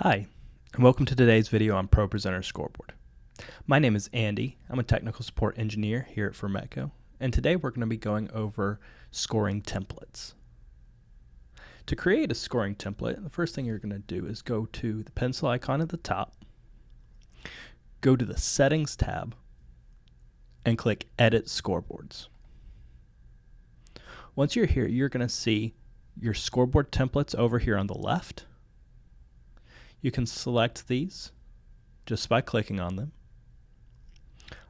Hi, and welcome to today's video on ProPresenter Scoreboard. My name is Andy. I'm a technical support engineer here at Formetco, and today we're going to be going over scoring templates. To create a scoring template, the first thing you're going to do is go to the pencil icon at the top, go to the Settings tab, and click Edit Scoreboards. Once you're here, you're going to see your scoreboard templates over here on the left. You can select these just by clicking on them.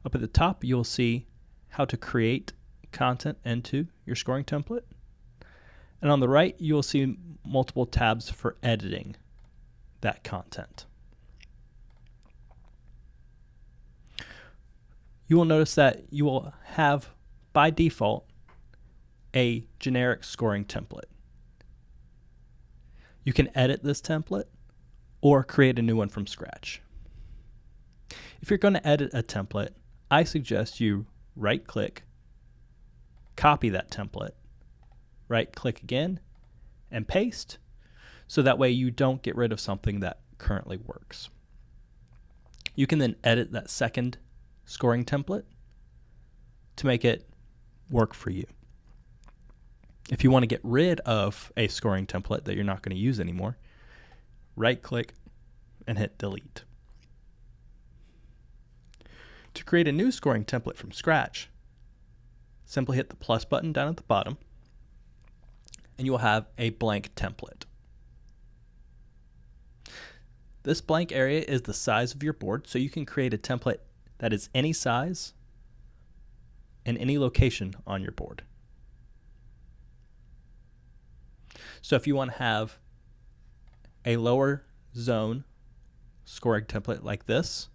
Up at the top, you'll see how to create content into your scoring template. And on the right, you'll see multiple tabs for editing that content. You will notice that you will have, by default, a generic scoring template. You can edit this template or create a new one from scratch. If you're going to edit a template, I suggest you right-click, copy that template, right-click again, and paste, so that way you don't get rid of something that currently works. You can then edit that second scoring template to make it work for you. If you want to get rid of a scoring template that you're not going to use anymore, right-click and hit delete. To create a new scoring template from scratch, simply hit the plus button down at the bottom, and you will have a blank template. This blank area is the size of your board, so you can create a template that is any size and any location on your board. So if you want to have a lower zone scoring template like this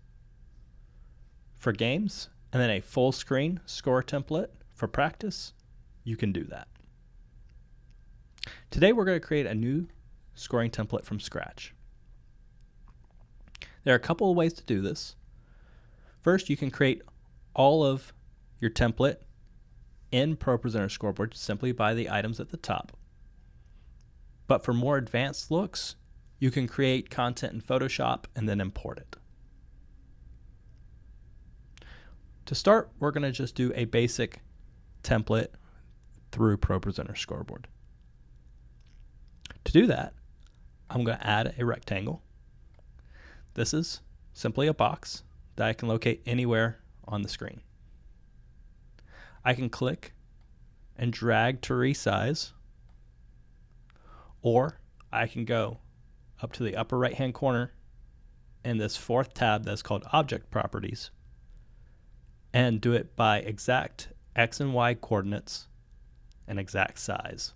for games, and then a full screen score template for practice, you can do that. Today we're going to create a new scoring template from scratch. There are a couple of ways to do this. First, you can create all of your template in ProPresenter Scoreboard simply by the items at the top. But for more advanced looks, you can create content in Photoshop and then import it. To start, we're going to just do a basic template through ProPresenter Scoreboard. To do that, I'm going to add a rectangle. This is simply a box that I can locate anywhere on the screen. I can click and drag to resize, or I can go up to the upper right hand corner in this fourth tab that's called Object Properties and do it by exact X and Y coordinates and exact size.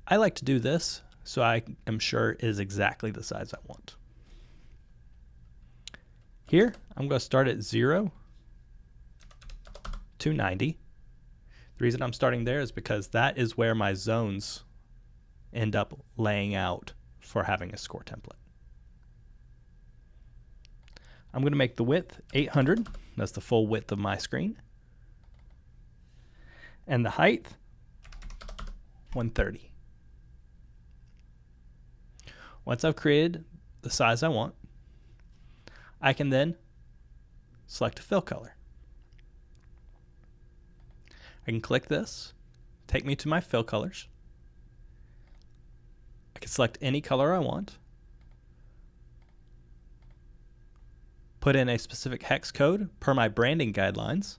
I like to do this so I am sure it is exactly the size I want. Here, I'm going to start at 0 to 90. The reason I'm starting there is because that is where my zones end up laying out for having a score template. I'm going to make the width 800. That's the full width of my screen. And the height 130. Once I've created the size I want, I can then select a fill color. I can click this, take me to my fill colors. I can select any color I want, put in a specific hex code per my branding guidelines,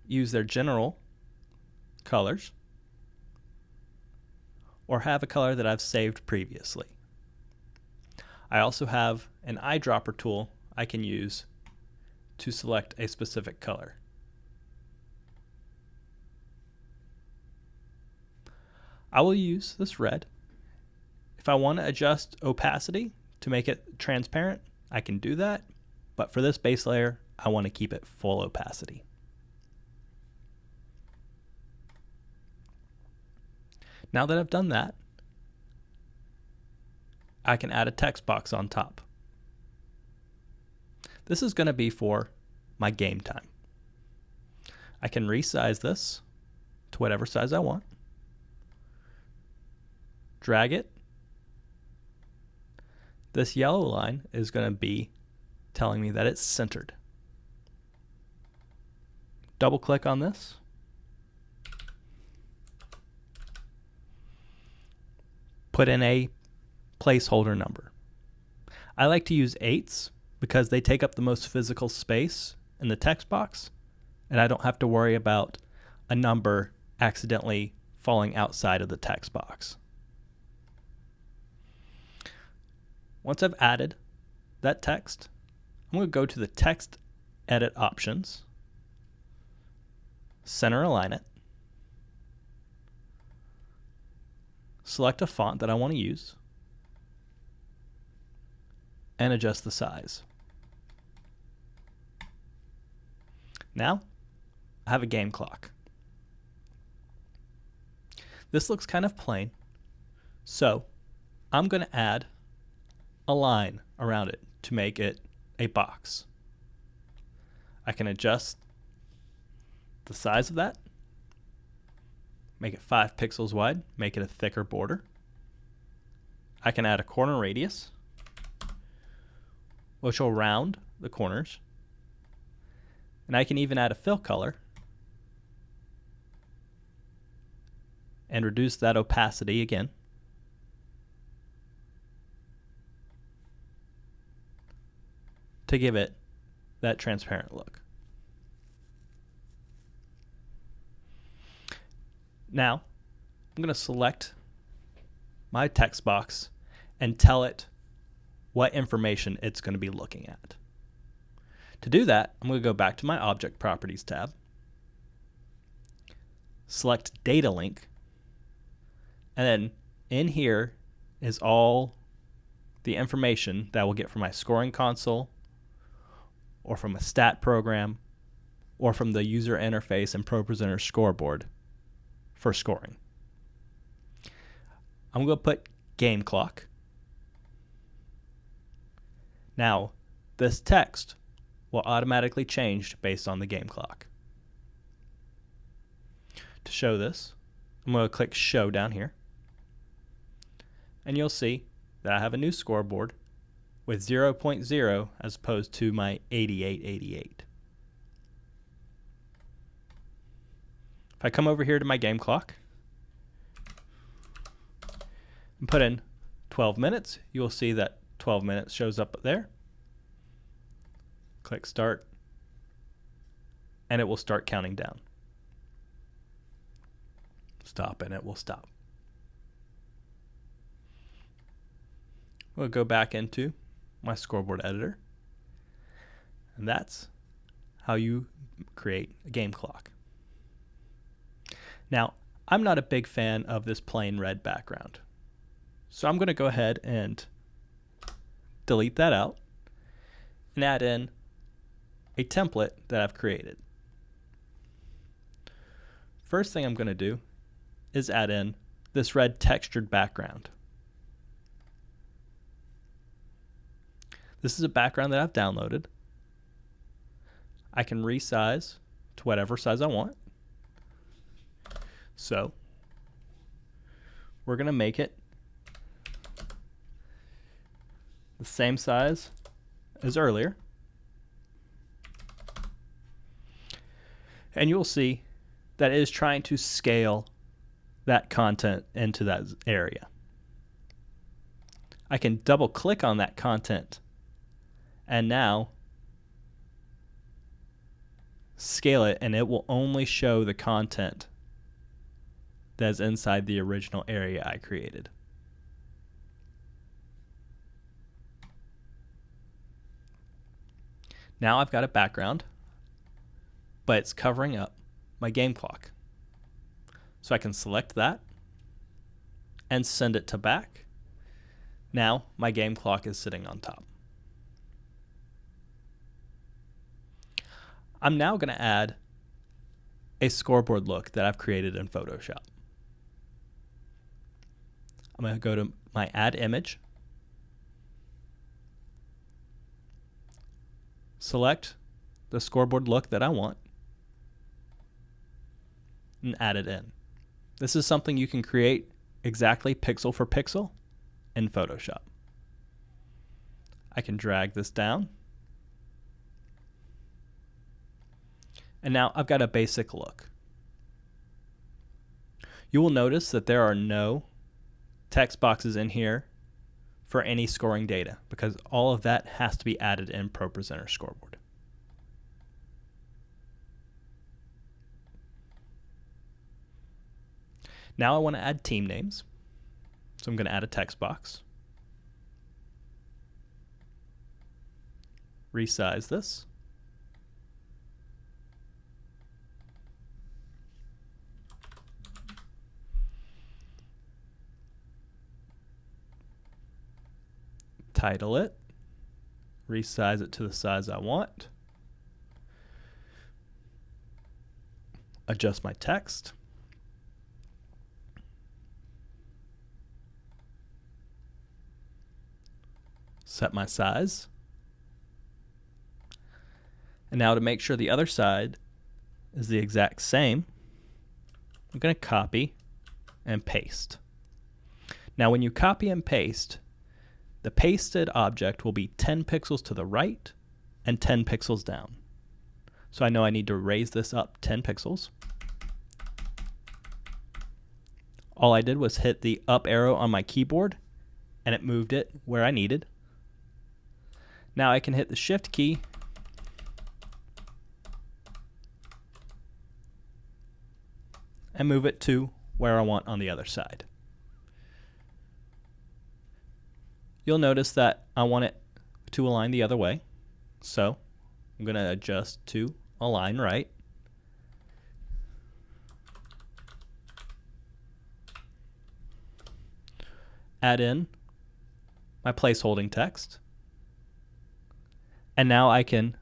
use their general colors, or have a color that I've saved previously. I also have an eyedropper tool I can use to select a specific color. I will use this red. If I want to adjust opacity to make it transparent, I can do that, but for this base layer, I want to keep it full opacity. Now that I've done that, I can add a text box on top. This is going to be for my game time. I can resize this to whatever size I want. drag it. This yellow line is going to be telling me that it's centered. Double click on this. Put in a placeholder number. I like to use 8s because they take up the most physical space in the text box, and I don't have to worry about a number accidentally falling outside of the text box. Once I've added that text, I'm going to go to the text edit options, center align it, select a font that I want to use, and adjust the size. Now, I have a game clock. This looks kind of plain, so I'm going to add a line around it to make it a box. I can adjust the size of that, make it 5 pixels wide, make it a thicker border. I can add a corner radius, which will round the corners. And I can even add a fill color and reduce that opacity again. To give it that transparent look. Now, I'm going to select my text box and tell it what information it's going to be looking at. To do that, I'm going to go back to my Object Properties tab, select Data Link, and then in here is all the information that I will get from my scoring console, or from a stat program, or from the user interface and ProPresenter Scoreboard for scoring. I'm going to put game clock. Now, this text will automatically change based on the game clock. To show this, I'm going to click Show down here, and you'll see that I have a new scoreboard with 0.0 as opposed to my 8888. If I come over here to my game clock and put in 12 minutes, you will see that 12 minutes shows up there. Click Start, and it will start counting down. Stop, and it will stop. We'll go back into my scoreboard editor, and that's how you create a game clock. Now, I'm not a big fan of this plain red background, so I'm going to go ahead and delete that out and add in a template that I've created. First thing I'm going to do is add in this red textured background. This is a background that I've downloaded. I can resize to whatever size I want. So we're going to make it the same size as earlier. And you'll see that it is trying to scale that content into that area. I can double click on that content and now scale it, and it will only show the content that's inside the original area I created. Now I've got a background, but it's covering up my game clock. So I can select that and send it to back. Now my game clock is sitting on top. I'm now going to add a scoreboard look that I've created in Photoshop. I'm going to go to my Add Image, select the scoreboard look that I want, and add it in. This is something you can create exactly pixel for pixel in Photoshop. I can drag this down. And now I've got a basic look. You will notice that there are no text boxes in here for any scoring data because all of that has to be added in ProPresenter Scoreboard. Now I want to add team names. So I'm going to add a text box. Resize this. Title it. Resize it to the size I want. Adjust my text. Set my size. And now to make sure the other side is the exact same, I'm going to copy and paste. Now when you copy and paste, the pasted object will be 10 pixels to the right and 10 pixels down. So I know I need to raise this up 10 pixels. All I did was hit the up arrow on my keyboard and it moved it where I needed. Now I can hit the Shift key and move it to where I want on the other side. You'll notice that I want it to align the other way. So I'm going to adjust to align right. Add in my placeholding text. And now I can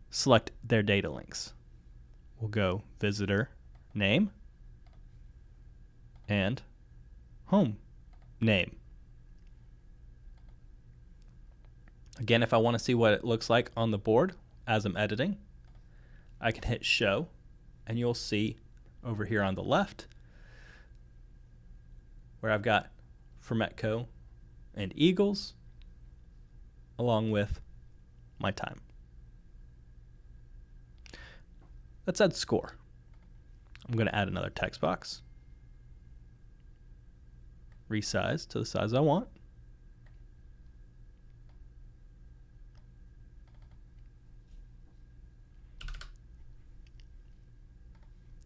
select their data links. We'll go visitor name and home name. Again, if I want to see what it looks like on the board as I'm editing, I can hit show and you'll see over here on the left where I've got Formetco and Eagles along with my time. Let's add score. I'm going to add another text box. Resize to the size I want.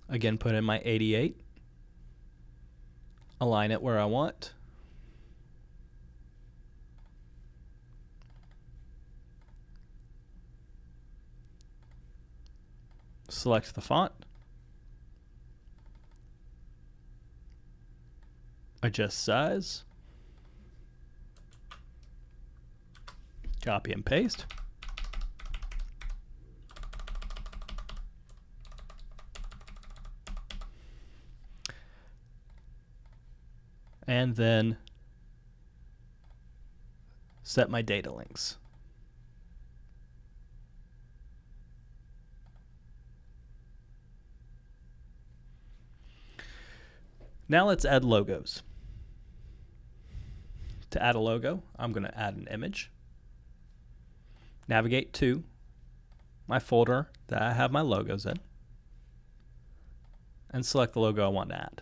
Again, put in my 88. Align it where I want. Select the font. Adjust size. Copy and paste. And then set my data links. Now let's add logos. To add a logo, I'm going to add an image. Navigate to my folder that I have my logos in and select the logo I want to add.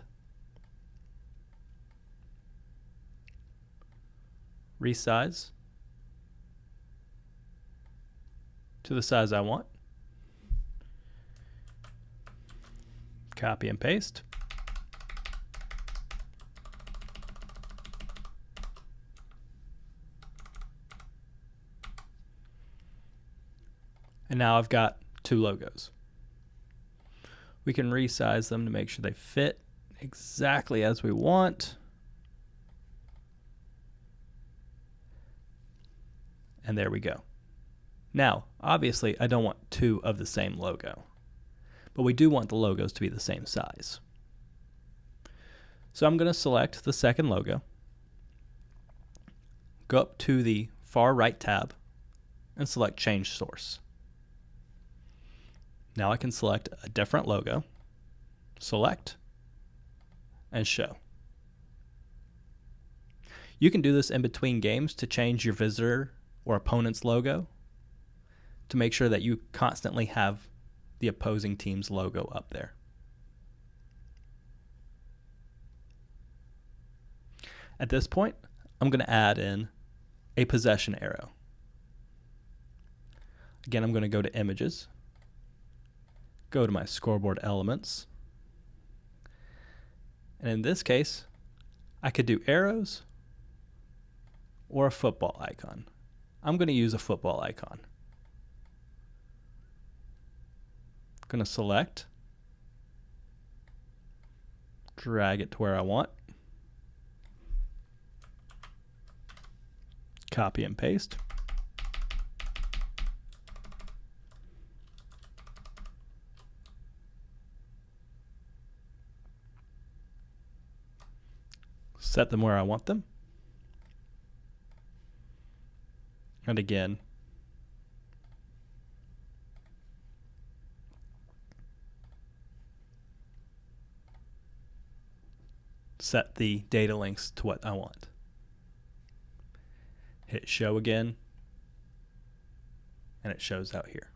Resize to the size I want. Copy and paste. And now I've got two logos. We can resize them to make sure they fit exactly as we want. And there we go. Now, obviously, I don't want two of the same logo, but we do want the logos to be the same size. So I'm going to select the second logo, go up to the far right tab, and select Change Source. Now I can select a different logo, select, and show. You can do this in between games to change your visitor or opponent's logo to make sure that you constantly have the opposing team's logo up there. At this point, I'm going to add in a possession arrow. Again, I'm going to go to Images, go to my Scoreboard Elements, and in this case, I could do arrows or a football icon. I'm going to use a football icon. I'm going to select, drag it to where I want, copy and paste. Set them where I want them. And again, set the data links to what I want. Hit show again, and it shows out here.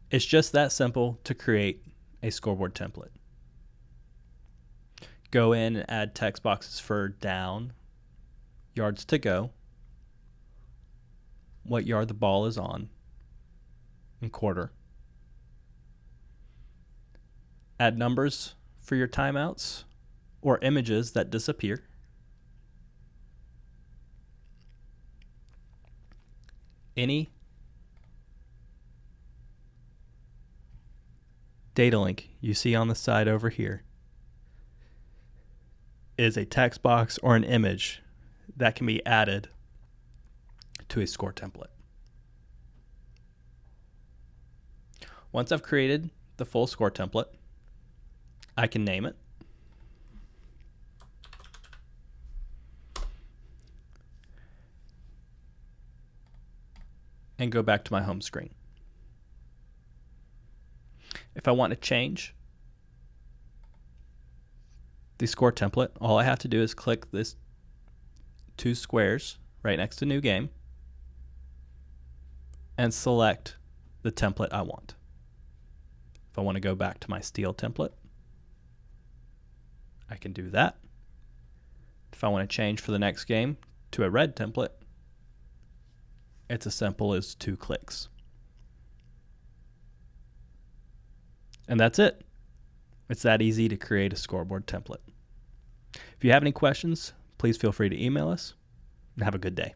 It's just that simple to create a scoreboard template. Go in and add text boxes for down, yards to go, what yard the ball is on, and quarter. Add numbers for your timeouts or images that disappear. Any data link you see on the side over here is a text box or an image that can be added to a score template. Once I've created the full score template, I can name it. And go back to my home screen. If I want to change the score template, all I have to do is click this two squares right next to New Game and select the template I want. If I want to go back to my steel template, I can do that. If I want to change for the next game to a red template, it's as simple as 2 clicks. And that's it. It's that easy to create a scoreboard template. If you have any questions, please feel free to email us, and have a good day.